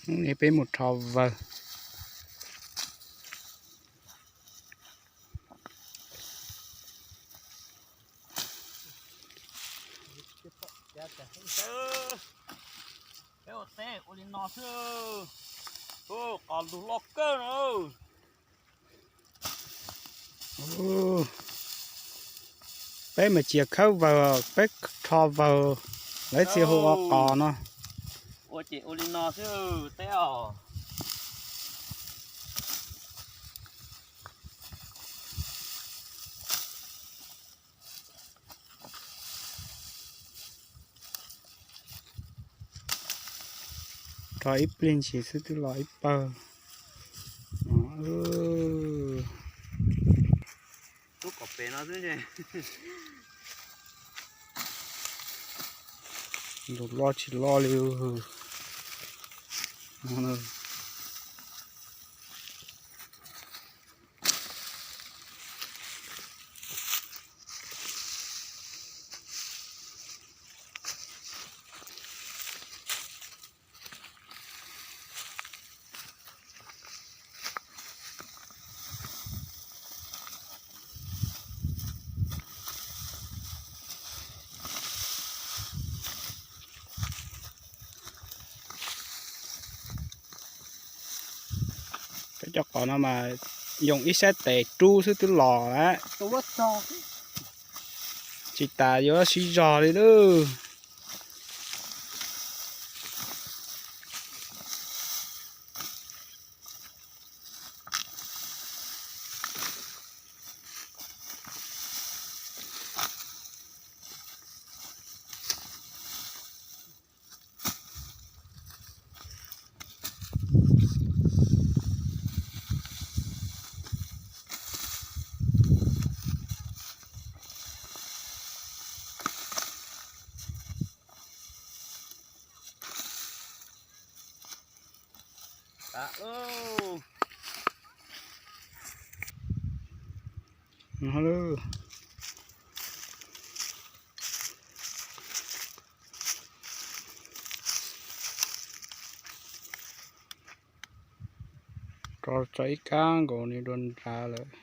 นี่เป็นหมุดทอเวอร์เอ้เต้โอลินอเซอร์โอ้ก่อนดูล็อกเกอร์เนอะโอ้เป็นมาเจียเข้าเวอร์เป็นทอเวอร์แล้วเสียหัวก่อนเนาะโอ้เจโอลินอเซอร์เต้อทอยเปลี่ยนสีสุดที่ลอยเปอร์ทุกกบเป็นเนาะซึ่งเนี่ยดูรอชิลอเลยcái cho con nó mà dùng ít set để tru thứ thứ lò áตัวจอ chỉ ta vô xí giò đi đó hello rồi cháy cá gỗ này đun ra rồi